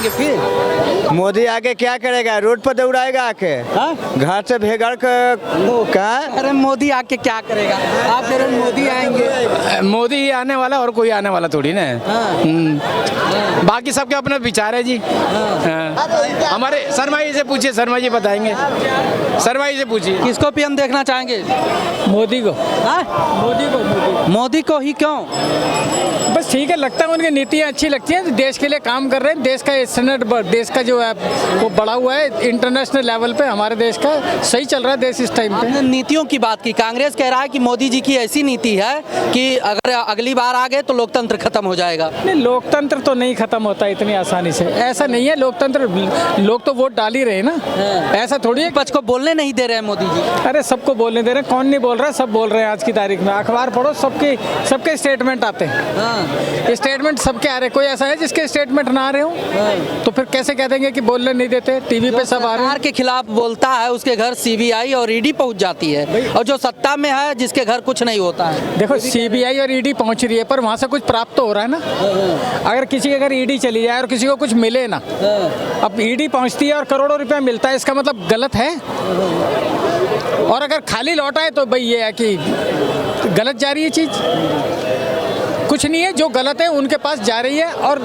आएंगे फिर? मोदी आके क्या करेगा? रोड पर दौड़ाएगा आके, घर से भेगड़ का। अरे मोदी आके क्या करेगा? आप कह रहे हो मोदी आएंगे। मोदी ही आने वाला और कोई आने वाला थोड़ी ना। बाकी सबके अपने विचार है जी। हमारे शर्मा जी से पूछिए, शर्मा जी बताएंगे। शर्मा जी से पूछिए किसको पीएम देखना चाहेंगे? मोदी को। मोदी को ही क्यों? बस ठीक है, लगता है उनकी नीतियाँ अच्छी लगती हैं, देश के लिए काम कर रहे हैं। देश का स्टैंडर्ड, देश का जो है वो बढ़ा हुआ है इंटरनेशनल लेवल पे। हमारे देश का सही चल रहा है देश इस टाइम पे। आपने नीतियों की बात की, कांग्रेस कह रहा है कि मोदी जी की ऐसी नीति है कि अगर अगली बार आ गए तो लोकतंत्र खत्म हो जाएगा। नहीं, लोकतंत्र तो नहीं खत्म होता इतनी आसानी से, ऐसा नहीं है। लोकतंत्र, लोग तो वोट डाल ही रहे हैं ना, ऐसा थोड़ी है। विपक्ष को बोलने नहीं दे रहे हैं मोदी जी। अरे सबको बोलने दे रहे हैं, कौन नहीं बोल रहा है? सब बोल रहे हैं आज की तारीख में। अखबार पढ़ो, सबके स्टेटमेंट आते हैं। स्टेटमेंट सबके आ रहे हैं। कोई ऐसा है जिसके स्टेटमेंट ना आ रहे हो? तो फिर कैसे कह देंगे कि बोलने नहीं देते? टीवी पे सब आ रहे हैं। सरकार के खिलाफ बोलता है उसके घर सीबीआई और ईडी पहुंच जाती है, और जो सत्ता में है जिसके घर कुछ नहीं होता है। देखो, सीबीआई और ईडी पहुंच रही है, पर वहां से कुछ प्राप्त तो हो रहा है ना। अगर किसी के घर ईडी चली जाए और किसी को कुछ मिले ना, अब ईडी पहुंचती है और करोड़ों रुपया मिलता है, इसका मतलब गलत है। और अगर खाली लौटा है तो भाई ये है कि गलत जा रही है चीज। कुछ नहीं है, जो गलत है उनके पास जा रही है। और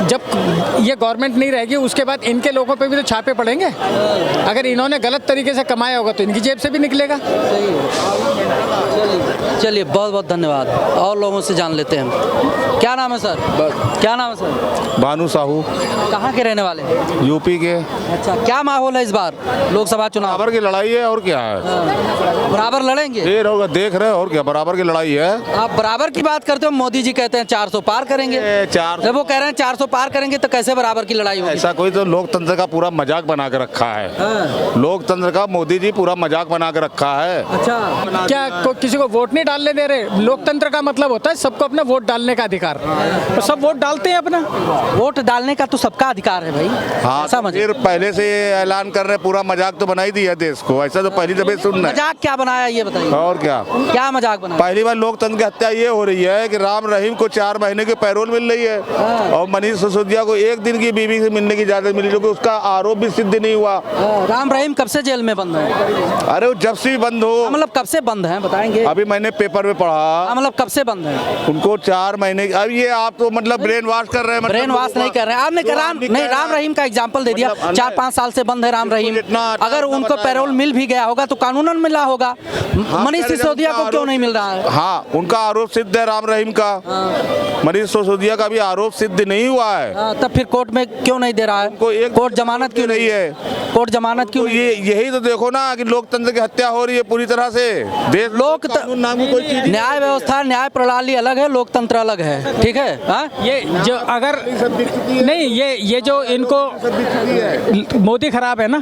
जब ये गवर्नमेंट नहीं रहेगी उसके बाद इनके लोगों पे भी तो छापे पड़ेंगे। अगर इन्होंने गलत तरीके से कमाया होगा तो इनकी जेब से भी निकलेगा। चलिए, बहुत बहुत धन्यवाद। और लोगों से जान लेते हैं। क्या नाम है सर? क्या नाम है सर? भानु साहू। कहाँ के रहने वाले? यूपी के। अच्छा, क्या माहौल है इस बार लोकसभा चुनाव? बराबर की लड़ाई है और क्या है। बराबर लड़ेंगे? देर होगा, देख रहे हो, और क्या बराबर की लड़ाई है। आप बराबर की बात करते हो, मोदी जी कहते हैं 400 पार करेंगे। जब वो कह रहे हैं 400 पार करेंगे तो कैसे बराबर की लड़ाई होगी? ऐसा कोई तो लोकतंत्र का पूरा मजाक बना के रखा है। लोकतंत्र का मोदी जी पूरा मजाक बना के रखा है। अच्छा, क्या किसी को वोट नहीं डालने दे रहे? लोकतंत्र का मतलब होता है सबको अपना वोट डालने का अधिकार, तो सब वोट डालते हैं अपना। वोट डालने का तो सबका अधिकार है भाई। हाँ, ऐसा फिर पहले से ऐलान कर रहे, पूरा मजाक तो बना ही दिया देश को। ऐसा तो पहली दफे सुनना है। मजाक क्या बनाया ये बताइए। और क्या मजाक बनाया? पहली बार लोकतंत्र की हत्या ये हो रही है कि राम रहीम को 4 महीने की पैरोल मिल रही है और मनीष सिसोदिया को 1 दिन की बीवी से मिलने की इजाजत मिली, जो कि उसका आरोप भी सिद्ध नहीं हुआ। राम रहीम कब से जेल में बंद है? अरे वो जब से बंद हो। मतलब कब से बंद है बताएंगे? अभी मैंने पेपर में पढ़ा। मतलब कब से बंद है? उनको 4 महीने। अब ये आप तो मतलब ब्रेन वॉश कर रहे हैं। ब्रेन वॉश नहीं कर रहे हैं आपने। राम रहीम का एग्जाम्पल दे दिया। 4-5 साल से बंद है राम रहीम। अगर उनको पैरोल मिल भी गया होगा तो कानूनन मिला होगा। मनीष सिसोदिया को क्यों नहीं मिल रहा है? हाँ, उनका आरोप सिद्ध है राम रहीम का। मनीष सिसोदिया का भी आरोप सिद्ध नहीं हुआ है। तब फिर कोर्ट में क्यों नहीं दे रहा है? कोर्ट जमानत क्यों नहीं है? कोर्ट जमानत क्यों? यही तो देखो ना कि लोकतंत्र की हत्या हो रही है पूरी तरह से। देश न्याय व्यवस्था, न्याय प्रणाली अलग है, लोकतंत्र अलग है। ठीक है। ये जो अगर नहीं, ये जो इनको मोदी खराब है ना,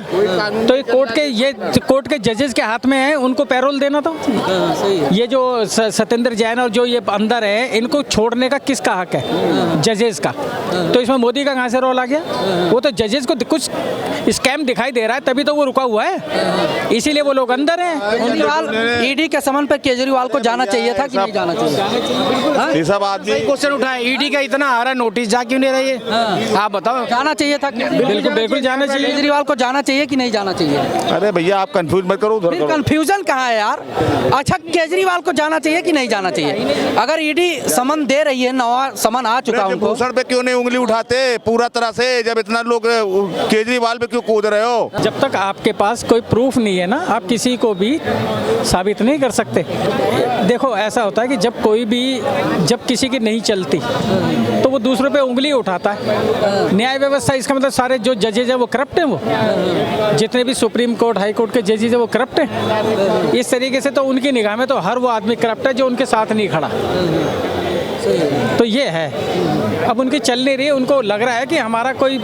तो ये कोर्ट के जजेस के हाथ में है, उनको पैरोल देना था। ये जो सत्येंद्र जैन और जो ये अंदर है, इनको छोड़ने का किसका हक है? जजेस का। तो इसमें मोदी का कहाँ से रोल आ गया? वो तो जजेस को कुछ स्कैम दिखाई दे रहा है, तभी तो वो रुका हुआ है, इसीलिए वो लोग अंदर हैं। ईडी के समन पे केजरीवाल को जाना चाहिए था कि नहीं जाना चाहिए? ये सब आदमी क्वेश्चन उठाए, ईडी का इतना आ रहा नोटिस, जा क्यों नहीं रहा ये? आप बताओ। जाना चाहिए था? बिल्कुल जाना चाहिए। केजरीवाल को जाना चाहिए कि नहीं जाना चाहिए? अरे भैया, आप कंफ्यूज मत करो, उधर करो। कंफ्यूजन कहाँ है यार? अच्छा, केजरीवाल को जाना चाहिए कि नहीं जाना चाहिए? अगर ईडी समन दे रही है, नवा समन आ चुका है उनको, भूषण पे क्यों नहीं उंगली उठाते पूरा तरह से? जब इतना लोग केजरीवाल पे क्यों कूद रहे हो? जब तक आपके पास कोई प्रूफ नहीं है ना, आप किसी को भी साबित नहीं कर सकते। देखो, ऐसा होता है कि जब किसी की नहीं चलती तो वो दूसरों पे उंगली उठाता है। न्याय व्यवस्था, इसका मतलब सारे जो जजेज हैं वो करप्ट हैं। वो जितने भी सुप्रीम कोर्ट, हाई कोर्ट के जजेज हैं वो करप्ट हैं। इस तरीके से तो उनकी निगाह में तो हर वो आदमी करप्ट है जो उनके साथ नहीं खड़ा। तो ये है, अब उनकी चल नहीं रही है। उनको लग रहा है कि हमारा कोई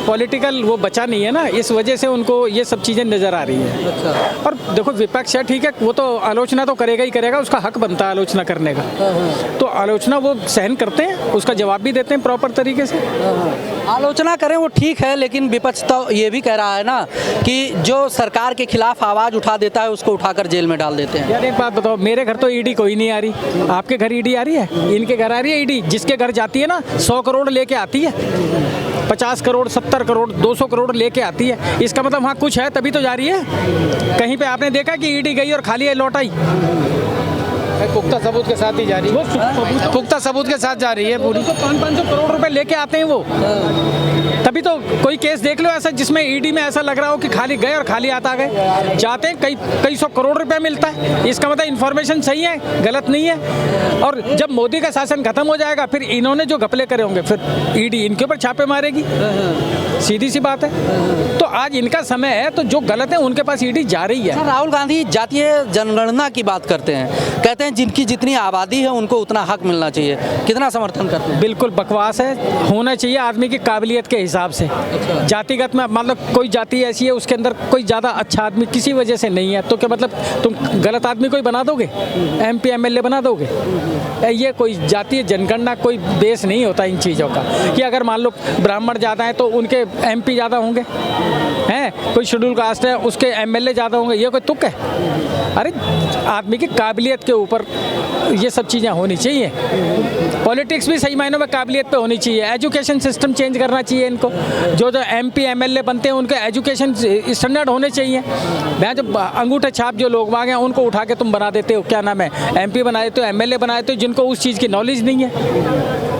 पॉलिटिकल वो बचा नहीं है ना, इस वजह से उनको ये सब चीज़ें नज़र आ रही है। अच्छा। और देखो, विपक्ष है, ठीक है, वो तो आलोचना तो करेगा ही करेगा, उसका हक बनता है आलोचना करने का। तो आलोचना वो सहन करते हैं, उसका जवाब भी देते हैं प्रॉपर तरीके से। आलोचना करें वो ठीक है, लेकिन विपक्ष तो ये भी कह रहा है ना कि जो सरकार के खिलाफ आवाज़ उठा देता है उसको उठाकर जेल में डाल देते हैं। यार एक बात बताओ, मेरे घर तो ईडी कोई नहीं आ रही, आपके घर ईडी आ रही है? इनके घर आ रही है ईडी। जिसके घर जाती है ना 100 करोड़ लेके आती है। 50 करोड़ 70 करोड़ 200 करोड़ लेके आती है, इसका मतलब वहाँ कुछ है तभी तो जा रही है। कहीं पे आपने देखा कि ईडी गई और खाली लौट आई? पुख्ता सबूत के साथ ही जा रही है, पुख्ता सबूत के साथ जा रही है पूरी। 500 करोड़ रुपए लेके आते हैं वो, तभी तो कोई केस देख लो ऐसा जिसमें ईडी में ऐसा लग रहा हो कि खाली गए और खाली आता गए, जाते हैं कई सौ करोड़ रुपए मिलता है। इसका मतलब इन्फॉर्मेशन सही है, गलत नहीं है। और जब मोदी का शासन खत्म हो जाएगा फिर इन्होंने जो घपले करे होंगे फिर ईडी इनके ऊपर छापे मारेगी, सीधी सी बात है। तो आज इनका समय है, तो जो गलत है उनके पास ईडी जा रही है। राहुल गांधी जातीय जनगणना की बात करते हैं, कहते हैं जिनकी जितनी आबादी है उनको उतना हक मिलना चाहिए, कितना समर्थन करते हैं? बिल्कुल बकवास है, होना चाहिए आदमी की काबिलियत के हिसाब से। जातिगत में मतलब कोई जाति ऐसी है उसके अंदर कोई ज़्यादा अच्छा आदमी किसी वजह से नहीं है, तो क्या मतलब तुम गलत आदमी कोई बना दोगे, MP MLA बना दोगे? ये कोई जातीय जनगणना कोई बेस नहीं होता इन चीज़ों का, कि अगर मान लो ब्राह्मण ज़्यादा हैं तो उनके MP ज़्यादा होंगे, हैं कोई शेड्यूल कास्ट है उसके MLA ज़्यादा होंगे, ये कोई तुक है? अरे आदमी की काबिलियत के ऊपर ये सब चीज़ें होनी चाहिए। पॉलिटिक्स भी सही मायनों में काबिलियत पे होनी चाहिए। एजुकेशन सिस्टम चेंज करना चाहिए इनको, जो MP MLA बनते हैं उनके एजुकेशन स्टैंडर्ड होने चाहिए। मैं जब अंगूठे छाप जो लोग वहाँ हैं उनको उठा के तुम बना देते हो, क्या नाम है, MP बना देते हो, MLA बना देते हो, जिनको उस चीज़ की नॉलेज नहीं है।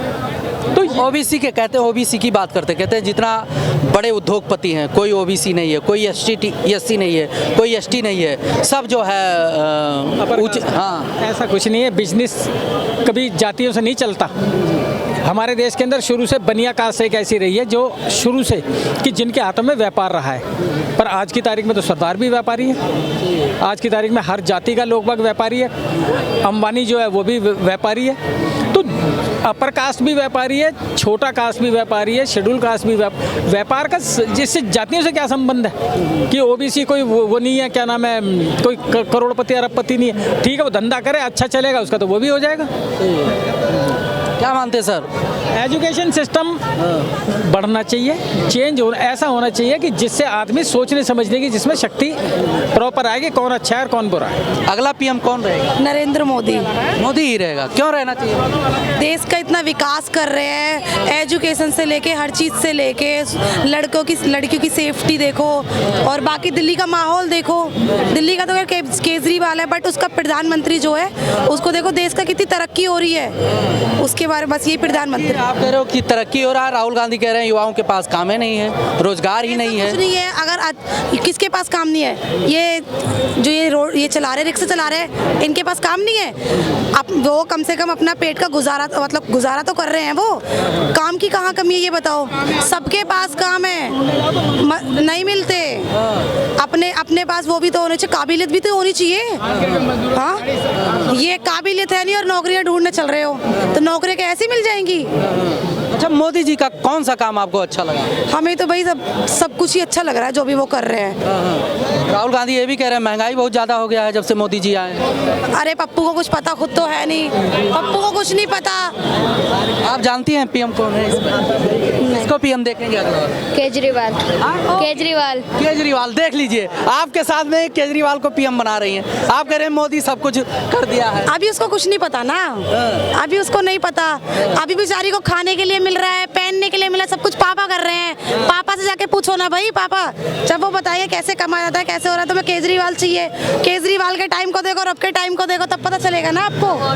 तो OBC के कहते हैं, OBC की बात करते हैं, कहते हैं जितना बड़े उद्योगपति हैं कोई OBC नहीं है, कोई SC नहीं है, कोई ST नहीं है, सब जो है हाँ। ऐसा कुछ नहीं है, बिजनेस कभी जातियों से नहीं चलता। हमारे देश के अंदर शुरू से बनिया कास्ट एक ऐसी रही है जो शुरू से कि जिनके हाथों में व्यापार रहा है, पर आज की तारीख में तो सरदार भी व्यापारी है, आज की तारीख में हर जाति का लोग बाग व्यापारी है, अंबानी जो है वो भी व्यापारी है, तो अपर कास्ट भी व्यापारी है, छोटा कास्ट भी व्यापारी है, शेड्यूल कास्ट भी व्यापार का जिससे जातियों से क्या संबंध है कि OBC कोई वो नहीं है, क्या नाम है, कोई करोड़पति अरबपति नहीं है। ठीक है, वो धंधा करे अच्छा चलेगा उसका तो वो भी हो जाएगा। क्या मानते हैं सर? एजुकेशन सिस्टम बढ़ना चाहिए, चेंज हो, ऐसा होना चाहिए कि जिससे आदमी सोचने समझने की जिसमें शक्ति प्रॉपर आएगी, कौन अच्छा है और कौन बुरा है। अगला PM कौन रहेगा? नरेंद्र मोदी। मोदी ही रहेगा, क्यों रहना चाहिए? देश का इतना विकास कर रहे हैं, एजुकेशन से लेके हर चीज़ से लेके लड़कियों की सेफ्टी देखो, और बाकी दिल्ली का माहौल देखो। दिल्ली का तो केजरीवाल है, बट उसका प्रधानमंत्री जो है उसको देखो, देश का कितनी तरक्की हो रही है, उसके बारे में बस यही प्रधानमंत्री। आप कह रहे हो कि तरक्की हो रहा है, राहुल गांधी कह रहे हैं युवाओं के पास काम ही नहीं है, रोजगार ही नहीं है। कुछ नहीं है, अगर किसके पास काम नहीं है? ये चला रहे, रिक्शा चला रहे, इनके पास काम नहीं है? अब वो कम से कम अपना पेट का गुजारा तो कर रहे हैं, वो काम की कहाँ कमी है ये बताओ? सबके पास काम है, नहीं मिलते। अपने पास वो भी तो होने चाहिए, काबिलियत भी तो होनी चाहिए। हाँ, ये काबिलियत है नहीं और नौकरियां ढूंढने चल रहे हो, तो नौकरी कैसे मिल जाएंगी? अच्छा, मोदी जी का कौन सा काम आपको अच्छा लगा? हमें तो भाई सब कुछ ही अच्छा लग रहा है जो भी वो कर रहे हैं। राहुल गांधी ये भी कह रहे हैं महंगाई बहुत ज्यादा हो गया है जब से मोदी जी आए। अरे पप्पू को कुछ पता खुद तो है नहीं, पप्पू को कुछ नहीं पता। आप जानती हैं PM कौन है इसमें? इसको PM देखेंगे अगला बार। केजरीवाल। केजरीवाल। केजरीवाल देख लीजिए, आपके साथ में केजरीवाल को PM बना रही हैं, आप कह रहे हैं मोदी सब कुछ कर दिया है। अभी उसको कुछ नहीं पता ना, अभी उसको नहीं पता। अभी बेचारी को खाने के लिए मिल रहा है, पहनने के लिए मिला, सब कुछ पापा कर रहे हैं। पापा से जाके पूछो ना भाई, पापा जब वो बताइए कैसे कमाया जाता है, कैसे हो रहा है, तो मैं केजरीवाल चाहिए। केजरीवाल के टाइम को देखो और अब के टाइम को देखो, तब पता चलेगा ना आपको।